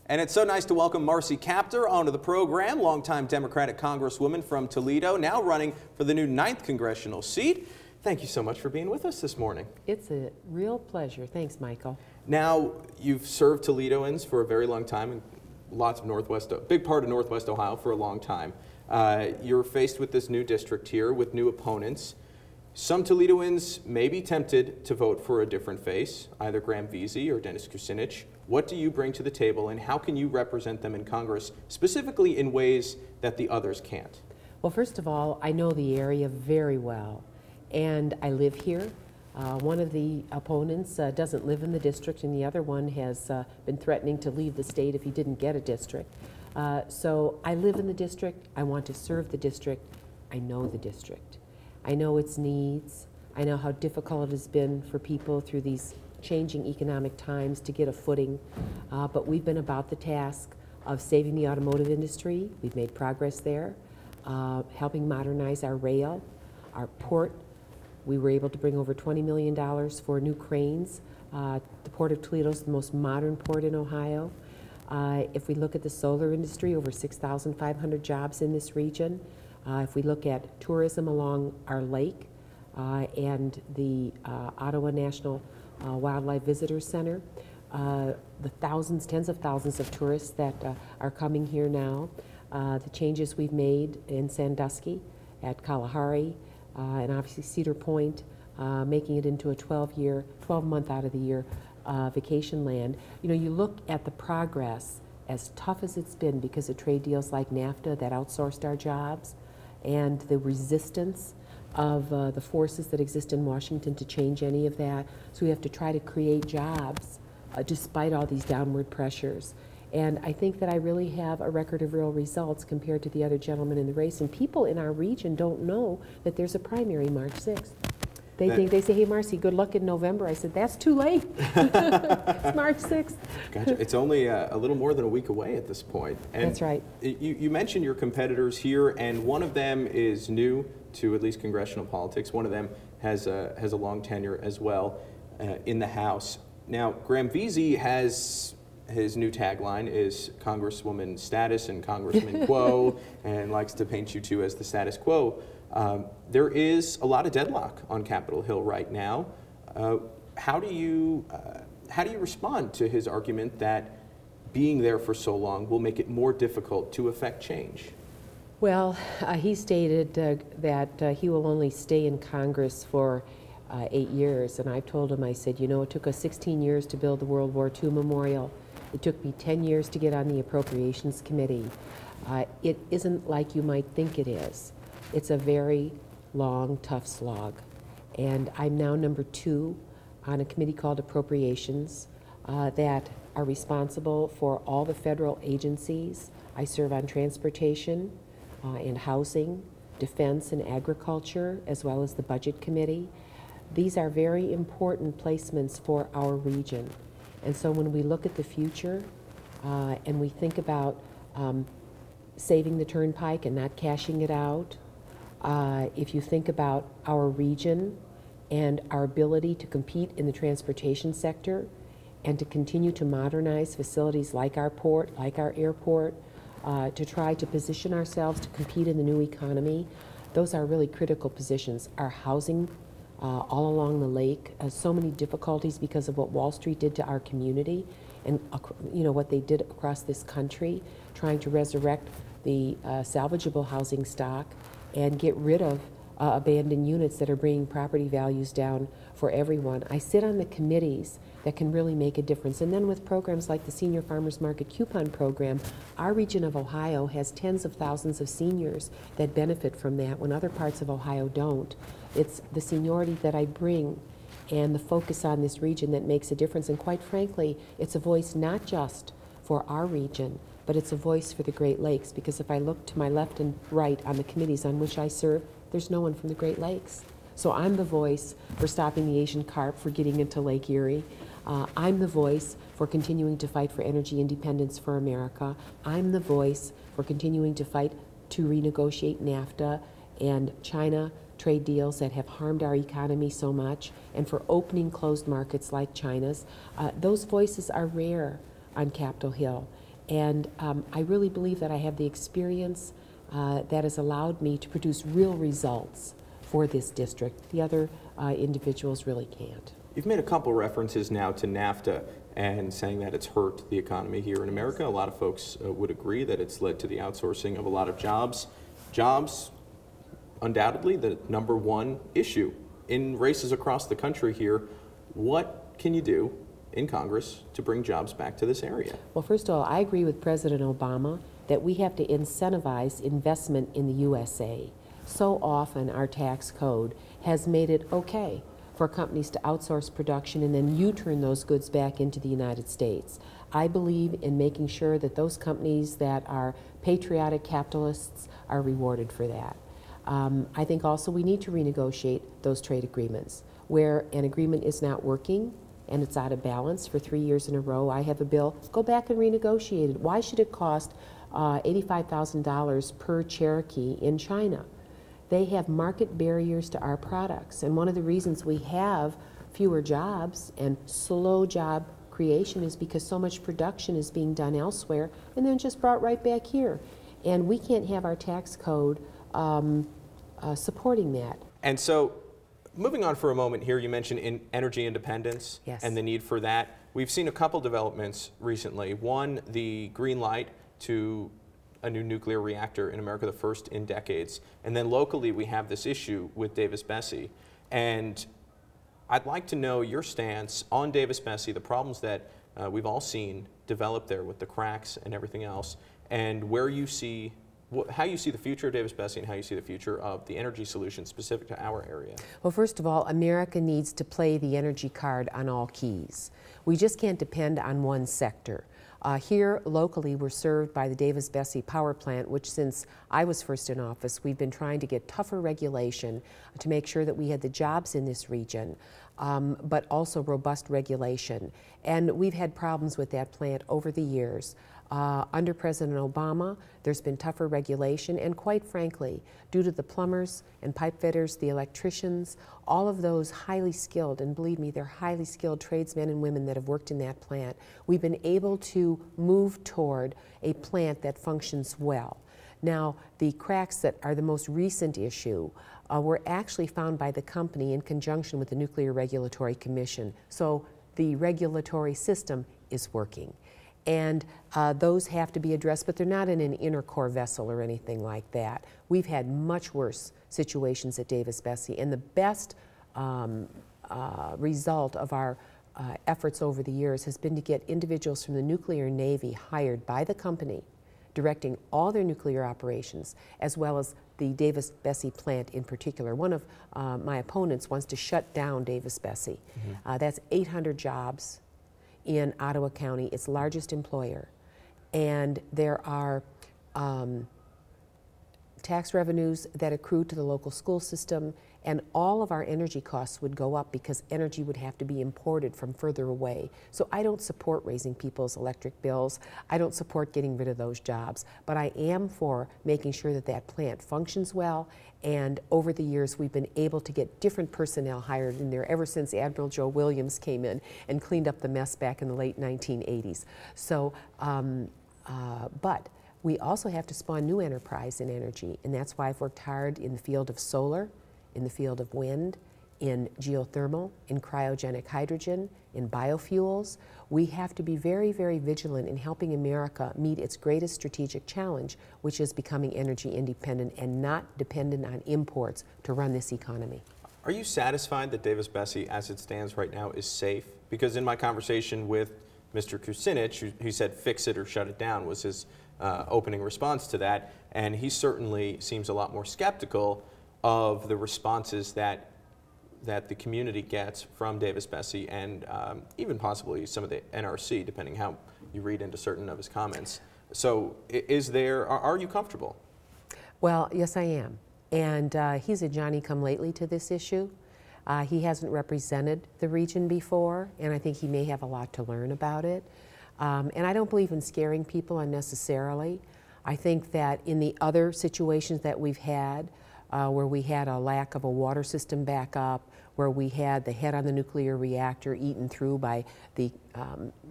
And it's so nice to welcome Marcy Kaptur onto the program, longtime Democratic Congresswoman from Toledo, now running for the new 9th congressional seat. Thank you so much for being with us this morning. It's a real pleasure. Thanks, Michael. Now, you've served Toledoans for a very long time, and lots of a big part of Northwest Ohio for a long time. You're faced with this new district here with new opponents. Some Toledoans may be tempted to vote for a different face, either DavisBesse or Dennis Kucinich. What do you bring to the table, and how can you represent them in Congress, specifically in ways that the others can't? Well, first of all, I know the area very well, and I live here. One of the opponents doesn't live in the district, and the other one has been threatening to leave the state if he didn't get a district. So I live in the district. I want to serve the district. I know the district. I know its needs. I know how difficult it has been for people through these changing economic times to get a footing. But we've been about the task of saving the automotive industry. We've made progress there, helping modernize our rail, our port. We were able to bring over $20 million for new cranes. The Port of Toledo is the most modern port in Ohio. If we look at the solar industry, over 6,500 jobs in this region. If we look at tourism along our lake and the Ottawa National Wildlife Visitor Center, the thousands, tens of thousands of tourists that are coming here now, the changes we've made in Sandusky, at Kalahari, and obviously Cedar Point, making it into a 12-month out of the year vacation land. You know, you look at the progress, as tough as it's been because of trade deals like NAFTA that outsourced our jobs, and the resistance of the forces that exist in Washington to change any of that. So we have to try to create jobs despite all these downward pressures. And I think that I really have a record of real results compared to the other gentlemen in the race. And people in our region don't know that there's a primary March 6th. They say, hey, Marcy, good luck in November. I said, that's too late. It's March 6th. Gotcha. It's only a little more than a week away at this point. And that's right. You mentioned your competitors here, and one of them is new to at least congressional politics. One of them has a long tenure as well in the House. Now, DavisBesse has his new tagline is Congresswoman Status and Congressman Quo, and likes to paint you two as the status quo. There is a lot of deadlock on Capitol Hill right now. How do you respond to his argument that being there for so long will make it more difficult to affect change? Well, he stated that he will only stay in Congress for 8 years, and I told him, I said, you know, it took us 16 years to build the World War II memorial. It took me 10 years to get on the Appropriations Committee. It isn't like you might think it is. It's a very long, tough slog. And I'm now number 2 on a committee called Appropriations that are responsible for all the federal agencies. I serve on transportation and housing, defense and agriculture, as well as the Budget Committee. These are very important placements for our region. And so when we look at the future and we think about saving the turnpike and not cashing it out, if you think about our region and our ability to compete in the transportation sector and to continue to modernize facilities like our port, like our airport, to try to position ourselves to compete in the new economy, those are really critical positions. Our housing all along the lake has so many difficulties because of what Wall Street did to our community and you know what they did across this country, trying to resurrect the salvageable housing stock and get rid of abandoned units that are bringing property values down for everyone. I sit on the committees that can really make a difference. And then with programs like the Senior Farmers Market Coupon Program, our region of Ohio has tens of thousands of seniors that benefit from that when other parts of Ohio don't. It's the seniority that I bring and the focus on this region that makes a difference. And quite frankly, it's a voice not just for our region, but it's a voice for the Great Lakes, because if I look to my left and right on the committees on which I serve, there's no one from the Great Lakes. So I'm the voice for stopping the Asian carp for getting into Lake Erie. I'm the voice for continuing to fight for energy independence for America. I'm the voice for continuing to fight to renegotiate NAFTA and China trade deals that have harmed our economy so much, and for opening closed markets like China's. Those voices are rare on Capitol Hill. And I really believe that I have the experience that has allowed me to produce real results for this district. The other individuals really can't. You've made a couple references now to NAFTA and saying that it's hurt the economy here in America. A lot of folks would agree that it's led to the outsourcing of a lot of jobs. Jobs, undoubtedly, the #1 issue in races across the country here. What can you do in Congress to bring jobs back to this area? Well, first of all, I agree with President Obama that we have to incentivize investment in the USA. So often our tax code has made it okay for companies to outsource production and then U-turn those goods back into the United States. I believe in making sure that those companies that are patriotic capitalists are rewarded for that. I think also we need to renegotiate those trade agreements. Where an agreement is not working and it's out of balance for 3 years in a row, I have a bill, go back and renegotiate it. Why should it cost $85,000 per Cherokee in China? They have market barriers to our products, and one of the reasons we have fewer jobs and slow job creation is because so much production is being done elsewhere and then just brought right back here. And we can't have our tax code supporting that. And so, moving on for a moment here, you mentioned energy independence. Yes. And the need for that. We've seen a couple developments recently. One, the green light to a new nuclear reactor in America, the first in decades. And then locally, we have this issue with DavisBesse. And I'd like to know your stance on DavisBesse, the problems that we've all seen develop there with the cracks and everything else, and where you see, how you see the future of DavisBesse and how you see the future of the energy solution specific to our area. Well, first of all, America needs to play the energy card on all keys. We just can't depend on one sector. Here locally, we're served by the DavisBesse power plant, which since I was first in office, we've been trying to get tougher regulation to make sure that we had the jobs in this region, but also robust regulation. And we've had problems with that plant over the years. Under President Obama, there's been tougher regulation, and quite frankly, due to the plumbers and pipe fitters, the electricians, all of those highly skilled, and believe me, they're highly skilled tradesmen and women that have worked in that plant, we've been able to move toward a plant that functions well. Now, the cracks that are the most recent issue were actually found by the company in conjunction with the Nuclear Regulatory Commission. So the regulatory system is working. And those have to be addressed, but they're not in an inner core vessel or anything like that. We've had much worse situations at DavisBesse, and the best result of our efforts over the years has been to get individuals from the nuclear Navy hired by the company, directing all their nuclear operations, as well as the DavisBesse plant in particular. One of my opponents wants to shut down DavisBesse. That's 800 jobs in Ottawa County, its largest employer. And there are tax revenues that accrue to the local school system, and all of our energy costs would go up because energy would have to be imported from further away. So I don't support raising people's electric bills. I don't support getting rid of those jobs, but I am for making sure that that plant functions well. And over the years, we've been able to get different personnel hired in there ever since Admiral Joe Williams came in and cleaned up the mess back in the late 1980s. So, but we also have to spawn new enterprise in energy, and that's why I've worked hard in the field of solar, in the field of wind, in geothermal, in cryogenic hydrogen, in biofuels. We have to be very, very vigilant in helping America meet its greatest strategic challenge, which is becoming energy independent and not dependent on imports to run this economy. Are you satisfied that DavisBesse, as it stands right now, is safe? Because in my conversation with Mr. Kucinich, who said fix it or shut it down was his opening response to that, and he certainly seems a lot more skeptical of the responses that the community gets from DavisBesse and even possibly some of the NRC, depending how you read into certain of his comments. So are you comfortable? Well, yes, I am. And he's a Johnny-come-lately to this issue. He hasn't represented the region before, and I think he may have a lot to learn about it. And I don't believe in scaring people unnecessarily. I think that in the other situations that we've had, where we had a lack of a water system backup, where we had the head on the nuclear reactor eaten through by the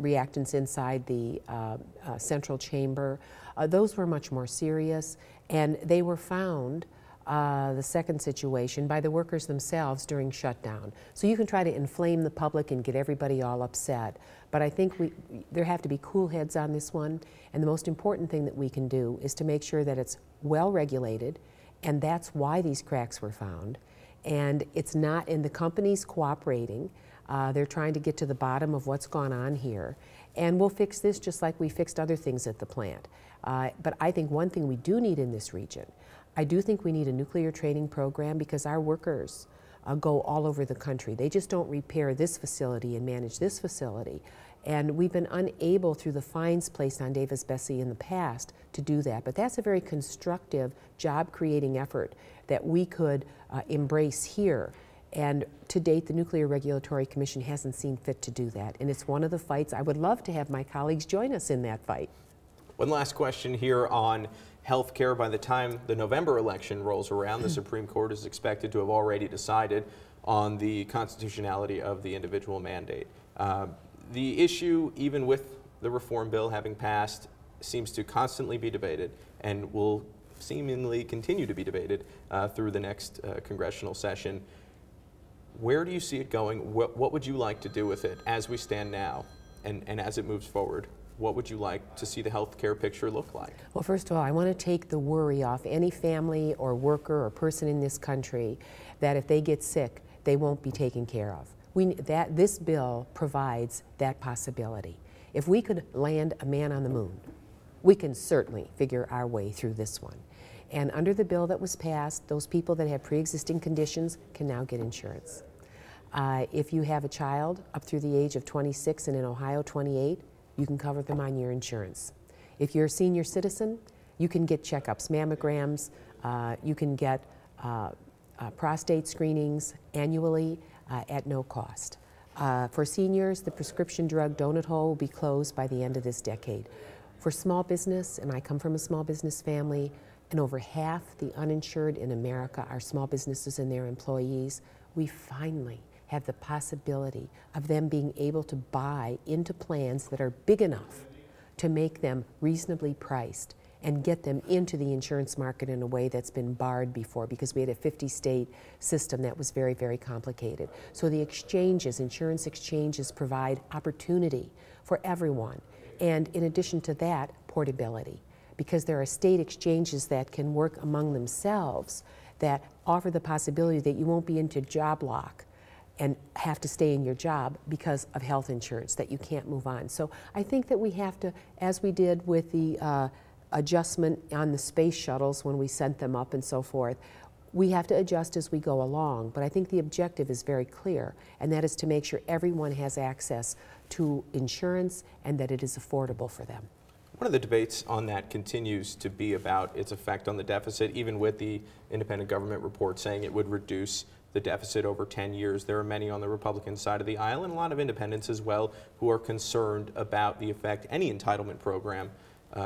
reactants inside the central chamber. Those were much more serious, and they were found, the second situation, by the workers themselves during shutdown. So you can try to inflame the public and get everybody all upset, but I think there have to be cool heads on this one, and the most important thing that we can do is to make sure that it's well regulated, and that's why these cracks were found. And it's not, and the company's cooperating. They're trying to get to the bottom of what's gone on here. And we'll fix this just like we fixed other things at the plant. But I think one thing we do need in this region, I do think we need a nuclear training program, because our workers go all over the country. They just don't repair this facility and manage this facility. And we've been unable, through the fines placed on DavisBesse in the past, to do that. But that's a very constructive, job-creating effort that we could embrace here. And to date, the Nuclear Regulatory Commission hasn't seen fit to do that. And it's one of the fights. I would love to have my colleagues join us in that fight. One last question here on health care. By the time the November election rolls around, the Supreme Court is expected to have already decided on the constitutionality of the individual mandate. The issue, even with the reform bill having passed, seems to constantly be debated and will seemingly continue to be debated through the next congressional session. Where do you see it going? What would you like to do with it as we stand now and as it moves forward? What would you like to see the health care picture look like? Well, first of all, I want to take the worry off any family or worker or person in this country that if they get sick, they won't be taken care of. This bill provides that possibility. If we could land a man on the moon, we can certainly figure our way through this one. And under the bill that was passed, those people that have pre-existing conditions can now get insurance. If you have a child up through the age of 26 and in Ohio 28, you can cover them on your insurance. If you're a senior citizen, you can get checkups, mammograms, you can get prostate screenings annually at no cost. For seniors, the prescription drug donut hole will be closed by the end of this decade. For small business, and I come from a small business family, and over half the uninsured in America are small businesses and their employees, we finally have the possibility of them being able to buy into plans that are big enough to make them reasonably priced and get them into the insurance market in a way that's been barred before, because we had a 50-state system that was very, very complicated. So the exchanges, insurance exchanges, provide opportunity for everyone. And in addition to that, portability, because there are state exchanges that can work among themselves that offer the possibility that you won't be into job lock and have to stay in your job because of health insurance, that you can't move on. So I think that we have to, as we did with the adjustment on the space shuttles when we sent them up and so forth, we have to adjust as we go along. But I think the objective is very clear, and that is to make sure everyone has access to insurance and that it is affordable for them. One of the debates on that continues to be about its effect on the deficit, even with the independent government report saying it would reduce the deficit over 10 years. There are many on the Republican side of the aisle, and a lot of independents as well, who are concerned about the effect any entitlement program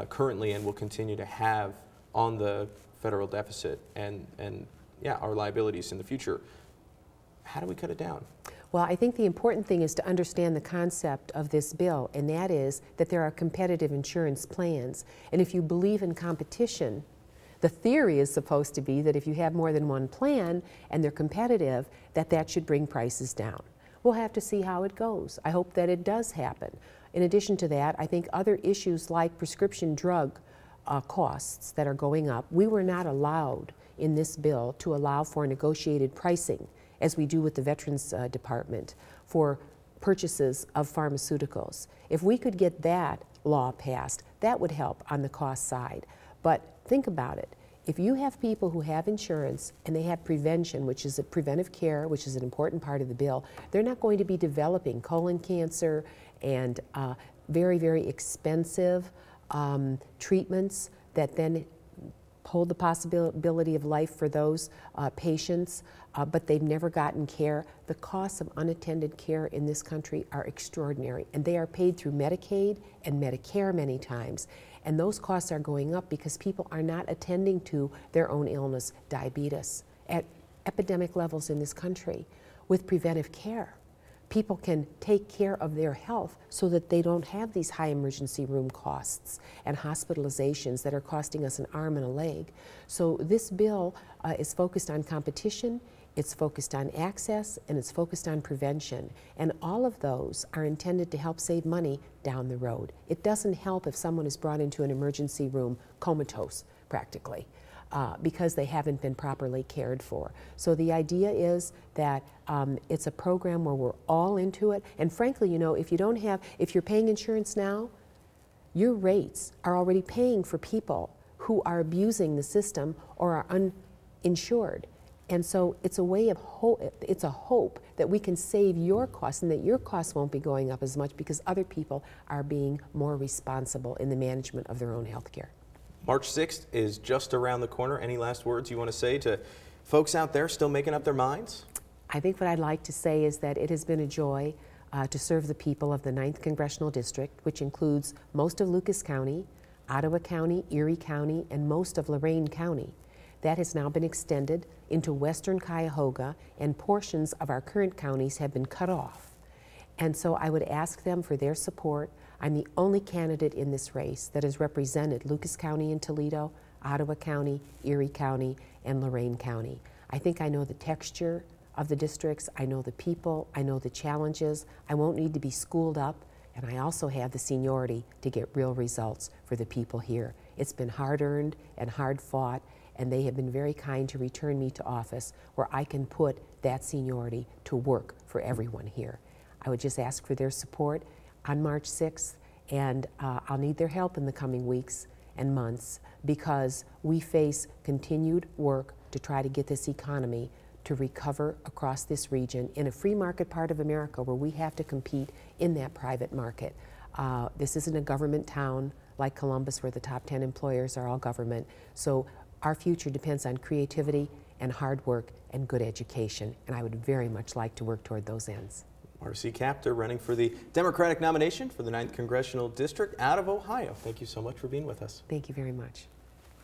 currently and will continue to have on the federal deficit and yeah, our liabilities in the future. How do we cut it down? Well, I think the important thing is to understand the concept of this bill, and that is that there are competitive insurance plans. And if you believe in competition, the theory is supposed to be that if you have more than one plan and they're competitive, that should bring prices down. We'll have to see how it goes. I hope that it does happen. In addition to that, I think other issues like prescription drug costs that are going up, we were not allowed in this bill to allow for negotiated pricing, as we do with the Veterans Department, for purchases of pharmaceuticals. If we could get that law passed, that would help on the cost side. But think about it. If you have people who have insurance and they have prevention, which is a preventive care, which is an important part of the bill, they're not going to be developing colon cancer and very, very expensive treatments that then hold the possibility of life for those patients, but they've never gotten care. The costs of unattended care in this country are extraordinary, and they are paid through Medicaid and Medicare many times. And those costs are going up because people are not attending to their own illness, diabetes, at epidemic levels in this country. with preventive care. People can take care of their health so that they don't have these high emergency room costs and hospitalizations that are costing us an arm and a leg. So this bill is focused on competition, it's focused on access, and it's focused on prevention. And all of those are intended to help save money down the road. It doesn't help if someone is brought into an emergency room comatose, practically. Because they haven't been properly cared for. So the idea is that it's a program where we're all into it. And frankly, you know, if you're paying insurance now, your rates are already paying for people who are abusing the system or are uninsured. And so it's a way of it's a hope that we can save your costs and that your costs won't be going up as much because other people are being more responsible in the management of their own health care. March 6th is just around the corner. Any last words you want to say to folks out there still making up their minds? I think what I'd like to say is that it has been a joy to serve the people of the 9th Congressional District, which includes most of Lucas County, Ottawa County, Erie County, and most of Lorain County. That has now been extended into western Cuyahoga, and portions of our current counties have been cut off. And so I would ask them for their support. I'm the only candidate in this race that has represented Lucas County and Toledo, Ottawa County, Erie County, and Lorain County. I think I know the texture of the districts, I know the people, I know the challenges. I won't need to be schooled up, and I also have the seniority to get real results for the people here. It's been hard-earned and hard-fought, and they have been very kind to return me to office where I can put that seniority to work for everyone here. I would just ask for their support on March 6th, and I'll need their help in the coming weeks and months because we face continued work to try to get this economy to recover across this region in a free market part of America where we have to compete in that private market. This isn't a government town like Columbus where the top 10 employers are all government. So our future depends on creativity and hard work and good education, and I would very much like to work toward those ends. Marcy Kaptur running for the Democratic nomination for the 9th Congressional District out of Ohio. Thank you so much for being with us. Thank you very much.